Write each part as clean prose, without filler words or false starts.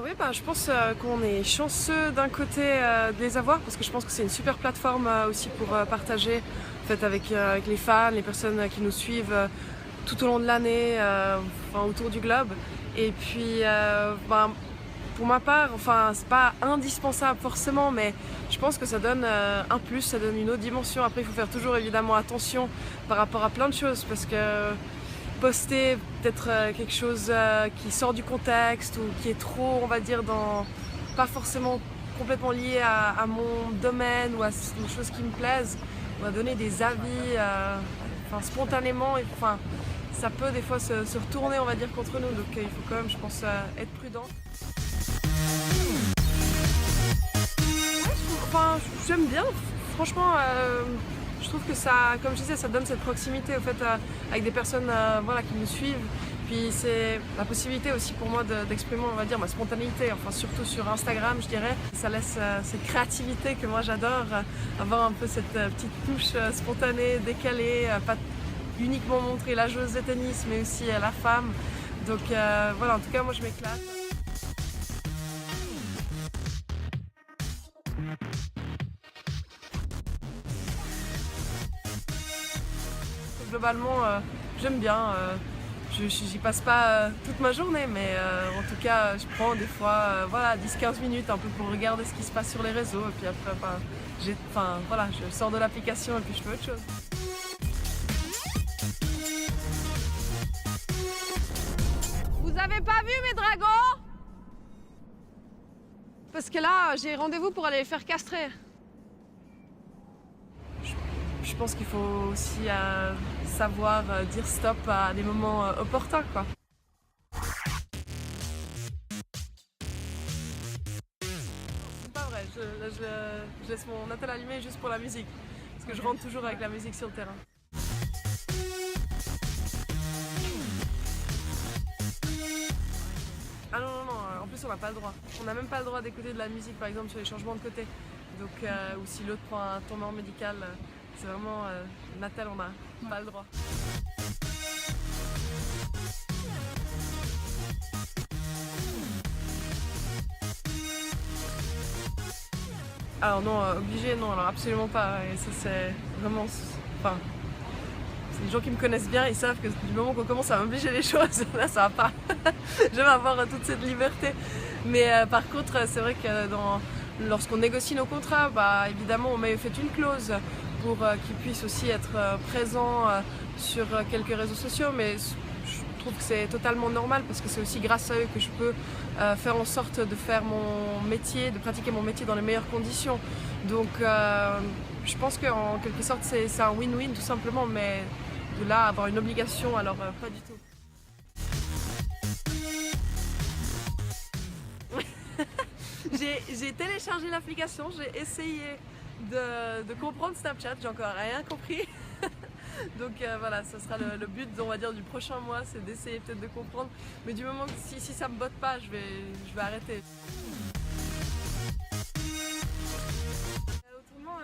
Oui, je pense qu'on est chanceux d'un côté de les avoir parce que je pense que c'est une super plateforme aussi pour partager en fait, avec les fans, les personnes qui nous suivent tout au long de l'année, autour du globe. Et puis, pour ma part, c'est pas indispensable forcément, mais je pense que ça donne un plus, ça donne une autre dimension. Après, il faut faire toujours évidemment attention par rapport à plein de choses parce que poster peut-être quelque chose qui sort du contexte ou qui est trop, on va dire, pas forcément complètement lié à mon domaine ou à des choses qui me plaisent, ou à donner des avis spontanément. Ça peut des fois se retourner, on va dire, contre nous. Donc il faut quand même, je pense, être prudent. J'aime bien, franchement. Je trouve que ça, comme je disais, ça donne cette proximité au fait avec des personnes qui nous suivent. Puis c'est la possibilité aussi pour moi d'exprimer, on va dire, ma spontanéité, surtout sur Instagram, je dirais. Ça laisse cette créativité que moi j'adore, avoir un peu cette petite touche spontanée, décalée, pas uniquement montrer la joueuse de tennis, mais aussi la femme. Donc en tout cas, moi je m'éclate. Globalement, j'aime bien. J'y passe pas toute ma journée, mais en tout cas, je prends des fois 10-15 minutes un peu pour regarder ce qui se passe sur les réseaux. Et puis après, je sors de l'application et puis je fais autre chose. Vous avez pas vu mes dragons? Parce que là, j'ai rendez-vous pour aller les faire castrer. Je pense qu'il faut aussi savoir dire stop à des moments opportuns, quoi. C'est pas vrai, je laisse mon attel allumé juste pour la musique. Parce que je rentre toujours avec la musique sur le terrain. Ah non, en plus on n'a pas le droit. On n'a même pas le droit d'écouter de la musique, par exemple, sur les changements de côté. Donc, ou si l'autre prend un tournant médical, c'est vraiment Natal, on n'a pas le droit. Alors non, obligé, non, alors absolument pas. Et ça c'est vraiment... les gens qui me connaissent bien, ils savent que du moment qu'on commence à m'obliger les choses, là ça va pas. J'aime avoir toute cette liberté. Mais par contre, c'est vrai que lorsqu'on négocie nos contrats, évidemment on met fait une clause pour qu'ils puissent aussi être présents sur quelques réseaux sociaux. Mais je trouve que c'est totalement normal parce que c'est aussi grâce à eux que je peux faire en sorte de faire mon métier, de pratiquer mon métier dans les meilleures conditions. Donc je pense qu'en quelque sorte c'est un win-win tout simplement, mais de là à avoir une obligation, alors pas du tout. J'ai téléchargé l'application, j'ai essayé de comprendre Snapchat, j'ai encore rien compris. Donc ce sera le but, on va dire, du prochain mois, c'est d'essayer peut-être de comprendre. Mais du moment que si ça me botte pas, je vais arrêter. Autrement,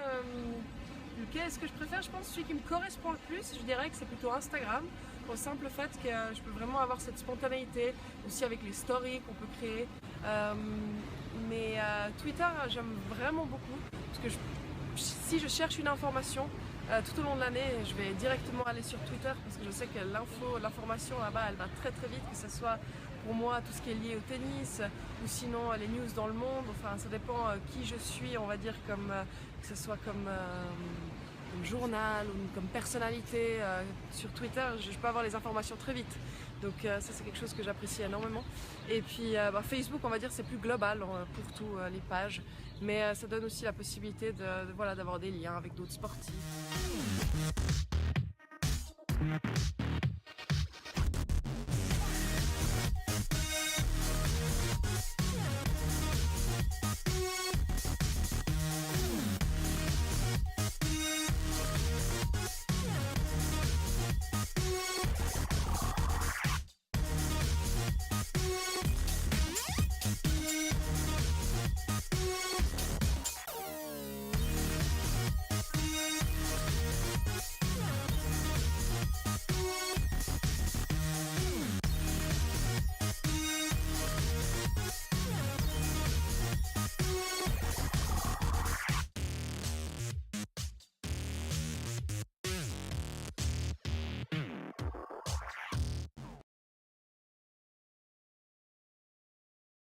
lequel est-ce que je préfère? Je pense celui qui me correspond le plus, je dirais que c'est plutôt Instagram. Pour le simple fait que je peux vraiment avoir cette spontanéité, aussi avec les stories qu'on peut créer. Mais Twitter, j'aime vraiment beaucoup, parce que si je cherche une information, tout au long de l'année, je vais directement aller sur Twitter parce que je sais que l'information là-bas, elle va très très vite, que ce soit pour moi tout ce qui est lié au tennis ou sinon les news dans le monde. Ça dépend qui je suis, on va dire, que ce soit comme journal ou comme personnalité. Sur Twitter, je peux avoir les informations très vite. Donc ça, c'est quelque chose que j'apprécie énormément. Et puis Facebook, on va dire, c'est plus global pour tous les pages. Mais ça donne aussi la possibilité d'avoir des liens avec d'autres sportifs.